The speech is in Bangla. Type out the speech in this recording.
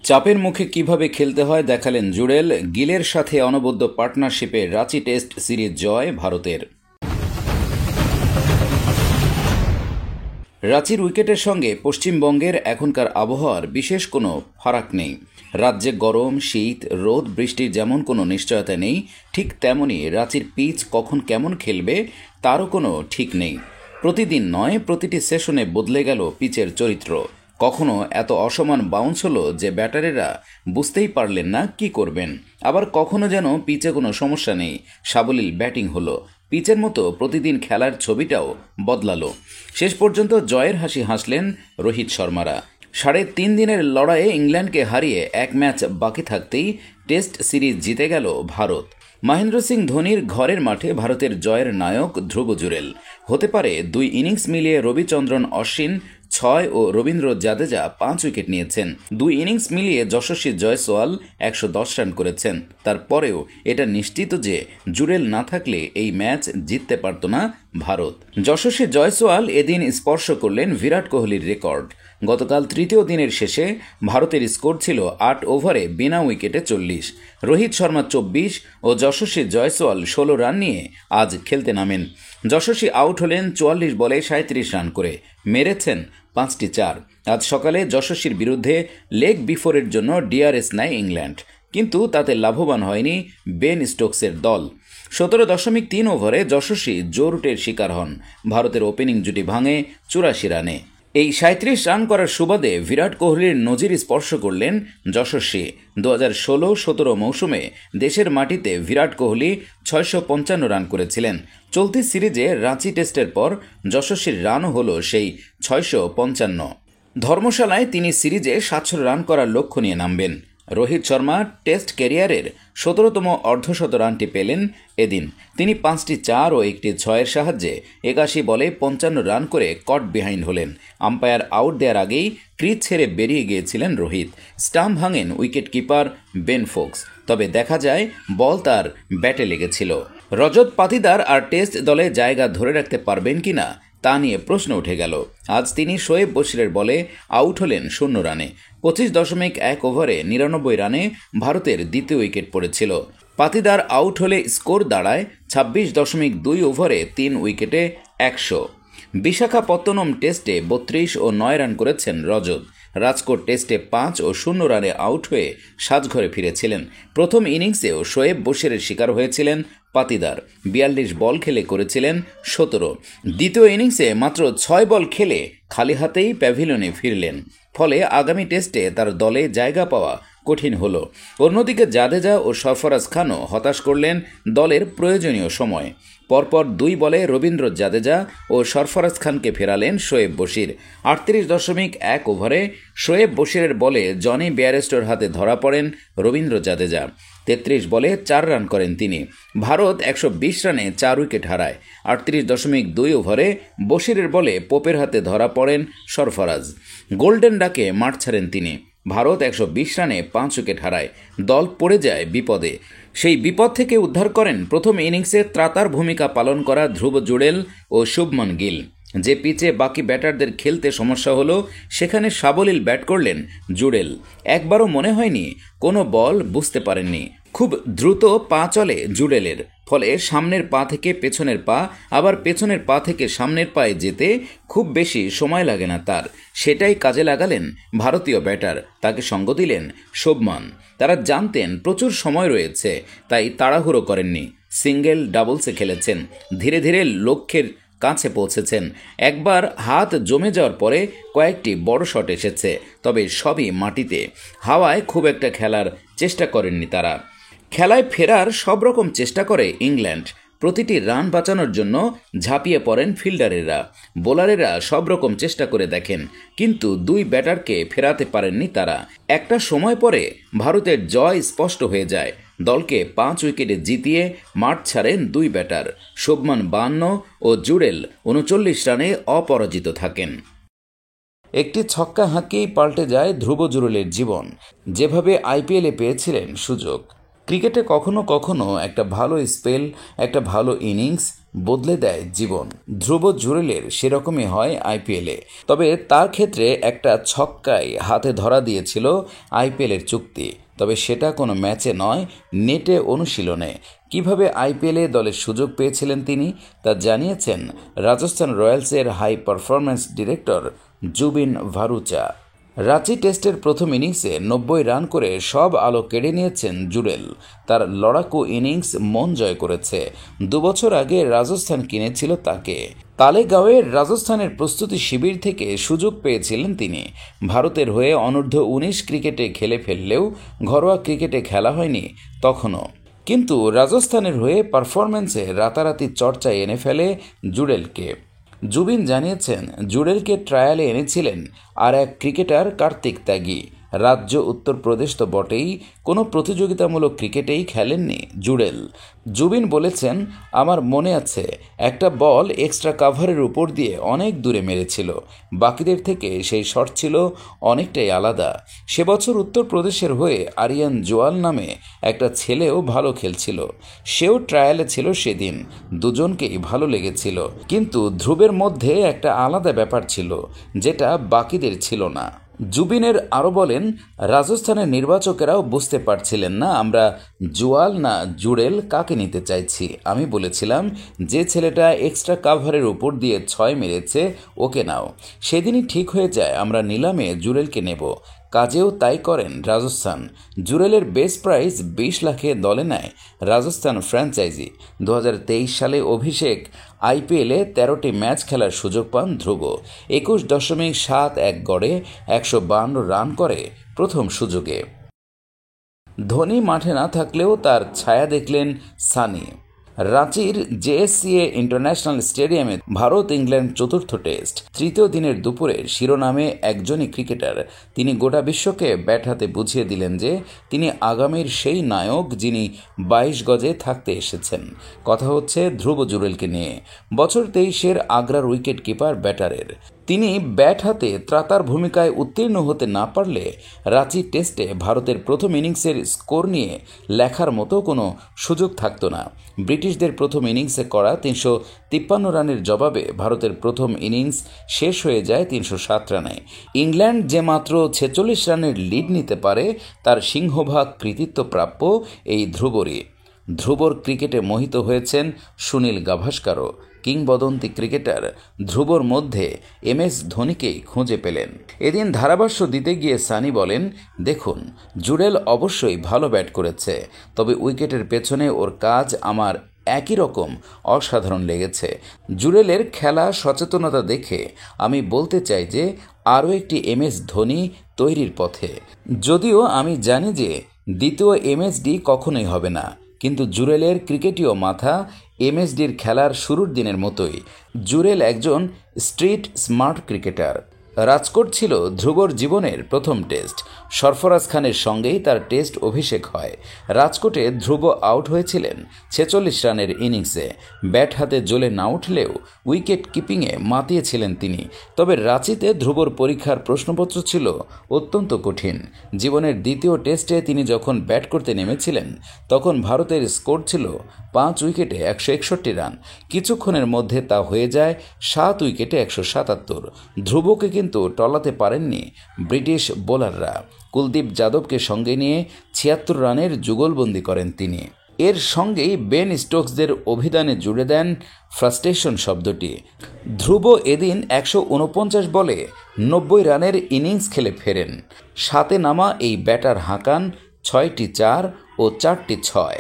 চাপের মুখে কিভাবে খেলতে হয় দেখালেন জুড়েল। গিলের সাথে অনবদ্য পার্টনারশিপে রাঁচি টেস্ট সিরিজ জয় ভারতের। রাঁচির উইকেটের সঙ্গে পশ্চিমবঙ্গের এখনকার আবহাওয়ার বিশেষ কোনো ফারাক নেই। রাজ্যে গরম, শীত, রোদ, বৃষ্টির যেমন কোনো নিশ্চয়তা নেই, ঠিক তেমনই রাঁচির পিচ কখন কেমন খেলবে তারও কোনো ঠিক নেই। প্রতিদিন নয়, প্রতিটি সেশনে বদলে গেল পিচের চরিত্র। কখনো এত অসমান বাউন্স হলো যে ব্যাটারেরা বুঝতেই পারলেন না কি করবেন, আবার কখনো যেন পিচে কোনো সমস্যা নেই, সাবলীল ব্যাটিং হলো। পিচের মতো প্রতিদিন খেলার ছবিটাও বদলালো। শেষ পর্যন্ত জয়ের হাসি হাসলেন রোহিত শর্মারা। 3.5 দিনের লড়াইয়ে ইংল্যান্ডকে হারিয়ে এক ম্যাচ বাকি থাকতেই টেস্ট সিরিজ জিতে গেল ভারত। মহেন্দ্র সিং ধোনির ঘরের মাঠে ভারতের জয়ের নায়ক ধ্রুব জুরেল। হতে পারে 2 ইনিংস মিলিয়ে রবিচন্দ্রন অশ্বিন 6 ও রবীন্দ্র জাদেজা 5 উইকেট নিয়েছেন। 2 ইনিংস মিলিয়ে যশস্বী জয়সওয়াল 110 রান করেছেন। তারপরেও এটা নিশ্চিত যে জুরেল না থাকলে এই ম্যাচ জিততে পারত না ভারত। যশস্বী জয়সওয়াল এদিন স্পর্শ করলেন বিরাট কোহলির রেকর্ড। গতকাল তৃতীয় দিনের শেষে ভারতের স্কোর ছিল 8 ওভারে বিনা উইকেটে 40। রোহিত শর্মা 24 ও যশস্বী জয়সওয়াল 16 রান নিয়ে আজ খেলতে নামেন। যশস্বী আউট হলেন 44 বলে 37 রান করে, মেরেছেন 5টি 4। আজ সকালে যশস্বীর বিরুদ্ধে লেগ বিফোরের জন্য ডিআরএস নেয় ইংল্যান্ড, কিন্তু তাতে লাভবান হয়নি বেন স্টোকসের দল। 17.3 ওভারে যশস্বী জোরুটের শিকার হন। ভারতের ওপেনিং জুটি ভাঙে 84 রানে। এই 37 রান করার সুবাদে বিরাট কোহলির নজির স্পর্শ করলেন যশস্বী। 2016-17 মৌসুমে দেশের মাটিতে বিরাট কোহলি 655 রান করেছিলেন। চলতি সিরিজে রাঁচি টেস্টের পর যশস্বীর রানও হল সেই 655। ধর্মশালায় তিনি সিরিজে 700 রান করার লক্ষ্য নিয়ে নামবেন। রোহিত শর্মা টেস্ট ক্যারিয়ারের 17তম অর্ধশত রানটি পেলেন এদিন। তিনি 5টি 4 ও 1টি 6-এর সাহায্যে 81 বলে 55 রান করে কট বিহাইন্ড হলেন। আম্পায়ার আউট দেওয়ার আগেই ক্রিজ ছেড়ে বেরিয়ে গিয়েছিলেন রোহিত। স্টাম্প ভাঙেন উইকেট কিপার বেন ফোক্স, তবে দেখা যায় বল তার ব্যাটে লেগেছিল। রজত পাতিদার আর টেস্ট দলে জায়গা ধরে রাখতে পারবেন কিনা তা নিয়ে প্রশ্ন উঠে গেল। আজ তিনি শোয়েব বশিরের বলে আউট হলেন 0 রানে। 25.1 ওভারে 99 রানে ভারতের দ্বিতীয় উইকেট পড়েছিল। পাতিদার আউট হলে স্কোর দাঁড়ায় 26.2 ওভারে 3 উইকেটে 100। বিশাখাপত্তনম টেস্টে 32 ও 9 রান করেছেন রজত। রাজকোট টেস্টে 5 ও 0 রানে আউট হয়ে সাজঘরে ফিরেছিলেন। প্রথম ইনিংসেও শোয়েব বশিরের শিকার হয়েছিলেন পাতিদার। 42 বল খেলে করেছিলেন 17। দ্বিতীয় ইনিংসে মাত্র 6 বল খেলে খালি হাতেই প্যাভিলিয়নে ফিরলেন। ফলে আগামী টেস্টে তার দলে জায়গা পাওয়া কঠিন হল। অন্যদিকে জাদেজা ও সরফরাজ খানও হতাশ করলেন দলের প্রয়োজনীয় সময়। পরপর 2 বলে রবীন্দ্র জাদেজা ও সরফরাজ খানকে ফেরালেন শোয়েব বশির। 38.1 ওভারে শোয়েব বশিরের বলে জনি বেয়ারস্টোর হাতে ধরা পড়েন রবীন্দ্র জাদেজা। 33 বলে 4 রান করেন তিনি। ভারত 120 রানে 4 উইকেট হারায়। 38.2 ওভারে বশিরের বলে পোপের হাতে ধরা পড়েন সরফরাজ। গোল্ডেন ডাকে মাঠ ছাড়েন তিনি। ভারত 120 রানে 5 উইকেট হারায়। দল পড়ে যায় বিপদে। সেই বিপদ থেকে উদ্ধার করেন প্রথম ইনিংসে ত্রাতার ভূমিকা পালন করা ধ্রুব জুড়েল ও শুভমন গিল। যে পিচে বাকি ব্যাটারদের খেলতে সমস্যা হলো, সেখানে সাবলীল ব্যাট করলেন জুড়েল। একবারও মনে হয়নি কোনো বল বুঝতে পারেননি। খুব দ্রুত পা চলে জুড়েলের, ফলে সামনের পা থেকে পেছনের পা, আবার পেছনের পা থেকে সামনের পায়ে যেতে খুব বেশি সময় লাগে না তার। সেটাই কাজে লাগালেন ভারতীয় ব্যাটার, তাকে সঙ্গ দিলেন শুভমন। তারা জানতেন প্রচুর সময় রয়েছে, তাই তাড়াহুড়ো করেননি। সিঙ্গেল ডাবলসে খেলেছেন, ধীরে ধীরে লক্ষ্যের কাছে পৌঁছেছেন। একবার হাত জমে যাওয়ার পরে কয়েকটি বড় শট এসেছে, তবে সবই মাটিতে। হাওয়ায় খুব একটা খেলার চেষ্টা করেননি তারা। খেলায় ফেরার সব রকম চেষ্টা করে ইংল্যান্ড। প্রতিটি রান বাঁচানোর জন্য ঝাঁপিয়ে পড়েন ফিল্ডারেরা। বোলারেরা সব রকম চেষ্টা করে দেখেন, কিন্তু 2 ব্যাটারকে ফেরাতে পারেননি তারা। একটা সময় পরে ভারতের জয় স্পষ্ট হয়ে যায়। দলকে 5 উইকেটে জিতিয়ে মাঠ ছাড়েন 2 ব্যাটার। শুভমন 52 ও জুড়েল 39 রানে অপরাজিত থাকেন। একটি ছক্কা হাঁকিয়েই পাল্টে যায় ধ্রুব জুড়েলের জীবন। যেভাবে আইপিএলে পেয়েছিলেন সুযোগ। ক্রিকেটে কখনো কখনো একটা ভালো স্পেল, একটা ভালো ইনিংস বদলে দেয় জীবন। ধ্রুব জুরেলের সেরকমই হয় আইপিএলে, তবে তার ক্ষেত্রে একটা ছক্কায় হাতে ধরা দিয়েছিল আইপিএলের চুক্তি, তবে সেটা কোনো ম্যাচে নয়, নেটে অনুশীলনে। কিভাবে আইপিএলে দলের সুযোগ পেয়েছিলেন তিনি তা জানিয়েছেন রাজস্থান রয়্যালসের high performance director Zubin Bharucha. Ranchi টেস্টের প্রথম ইনিংসে 90 রান করে সব আলো কেড়ে নিয়েছেন জুরেল। তার লড়াকু ইনিংস মন জয় করেছে। 2 বছর আগে রাজস্থান কিনেছিল তাকে। তালেগাঁওয়ের রাজস্থানের প্রস্তুতি শিবির থেকে সুযোগ পেয়েছিলেন তিনি। ভারতের হয়ে অনূর্ধ্ব 19 ক্রিকেটে খেলে ফেললেও ঘরোয়া ক্রিকেটে খেলা হয়নি তখনও। কিন্তু রাজস্থানের হয়ে পারফরম্যান্সে রাতারাতি চর্চায় এনে ফেলে জুরেলকে। জুবিন জানিয়েছেন, জুরেলকে ট্রায়ালে এনেছিলেন আর এক ক্রিকেটার কার্তিক ত্যাগী। রাজ্য উত্তরপ্রদেশ তো বটেই, কোনো প্রতিযোগিতামূলক ক্রিকেটেই খেলেননি জুরেল। জুবিন বলেছেন, আমার মনে আছে একটা বল এক্সট্রা কাভারের উপর দিয়ে অনেক দূরে মেরেছিল। বাকিদের থেকে সেই শট ছিল অনেকটাই আলাদা। সে বছর উত্তরপ্রদেশের হয়ে আরিয়ান জোয়াল নামে একটা ছেলেও ভালো খেলছিল। সেও ট্রায়ালে ছিল সেদিন। দুজনকেই ভালো লেগেছিল, কিন্তু ধ্রুবের মধ্যে একটা আলাদা ব্যাপার ছিল যেটা বাকিদের ছিল না। জুবিনের আরও বলেন, রাজস্থানের নির্বাচকেরাও বুঝতে পারছিলেন না আমরা জুয়াল না জুরেল কাকে নিতে চাইছি। আমি বলেছিলাম, যে ছেলেটা এক্সট্রা কাভারের উপর দিয়ে 6 মেরেছে ওকে নাও। সেদিনই ঠিক হয়ে যায় আমরা নিলামে জুরেলকে নেব। কাজেও তাই করেন রাজস্থান। জুরেলের বেস প্রাইস 20 লাখে দলে নেয় রাজস্থান ফ্র্যাঞ্চাইজি। 2023 সালে অভিষেক আইপিএলে 13টি ম্যাচ খেলার সুযোগ পান ধ্রুব। 21.71 গড়ে 152 রান করে প্রথম সুযোগে। ধোনি মাঠে না থাকলেও তার ছায়া দেখলেন সানি। রাঁচির জেএসসিএ ইন্টারন্যাশনাল স্টেডিয়ামে ভারত ইংল্যান্ড চতুর্থ টেস্ট তৃতীয় দিনের দুপুরে শিরোনামে একজনই ক্রিকেটার। তিনি গোটা বিশ্বকে ব্যাট হাতে বুঝিয়ে দিলেন যে তিনি আগামীর সেই নায়ক যিনি 22 গজে থাকতে এসেছেন। কথা হচ্ছে ধ্রুব জুরেলকে নিয়ে। বছর 23-এর আগ্রার উইকেট কিপার ব্যাটারের। তিনি ব্যাট হাতে ত্রাতার ভূমিকায় উত্তীর্ণ হতে না পারলে রাঁচি টেস্টে ভারতের প্রথম ইনিংসের স্কোর নিয়ে লেখার মতো কোনো সুযোগ থাকত না। ব্রিটিশদের প্রথম ইনিংসে করা 353 রানের জবাবে ভারতের প্রথম ইনিংস শেষ হয়ে যায় 307 রানে। ইংল্যান্ড যে মাত্র 46 রানের লিড নিতে পারে তার সিংহভাগ কৃতিত্ব প্রাপ্য এই ধ্রুবরই। ধ্রুবর ক্রিকেটে মোহিত হয়েছেন সুনীল গাভাস্কারও। কিংবদন্তি ক্রিকেটার ধ্রুবর মধ্যে MS ধোনিকেই খুঁজে পেলেন। এদিন ধারাভাষ্য দিতে গিয়ে সানি বলেন, দেখুন, জুরেল অবশ্যই ভালো ব্যাট করেছে, তবে উইকেটের পেছনে ওর কাজ আমার একই রকম অসাধারণ লেগেছে। জুরেলের খেলা সচেতনতা দেখে আমি বলতে চাই যে আরও একটি MS ধোনি তৈরির পথে। যদিও আমি জানি যে দ্বিতীয় MSD কখনোই হবে না, কিন্তু জুরেলের ক্রিকেটীয় মাথা MSDর খেলার শুরুর দিনের মতোই। জুরেল একজন স্ট্রিট স্মার্ট ক্রিকেটার। রাজকোট ছিল ধ্রুবর জীবনের প্রথম টেস্ট। সরফরাজ খানের সঙ্গেই তার টেস্ট অভিষেক হয়। রাজকোটে ধ্রুব আউট হয়েছিলেন 46 রানের ইনিংসে। ব্যাট হাতে জ্বলে না উঠলেও উইকেট কিপিংয়ে মাতিয়েছিলেন তিনি। তবে রাঁচিতে ধ্রুবর পরীক্ষার প্রশ্নপত্র ছিল অত্যন্ত কঠিন। জীবনের দ্বিতীয় টেস্টে তিনি যখন ব্যাট করতে নেমেছিলেন তখন ভারতের স্কোর ছিল 5 উইকেটে 161 রান। কিছুক্ষণের মধ্যে তা হয়ে যায় 7 উইকেটে 177। ধ্রুবকে কিন্তু টলাতে পারেননি ব্রিটিশ বোলাররা। কুলদীপ যাদবকে সঙ্গে নিয়ে 76 রানের যুগলবন্দি করেন তিনি। এর সঙ্গেই বেন স্টোকসদের অভিধানে জুড়ে দেন ফ্রাস্ট্রেশন শব্দটি। ধ্রুব এদিন 149 বলে 90 রানের ইনিংস খেলে ফেরেন। সাতে নামা এই ব্যাটার হাঁকান 6টি 4 ও 4টি 6।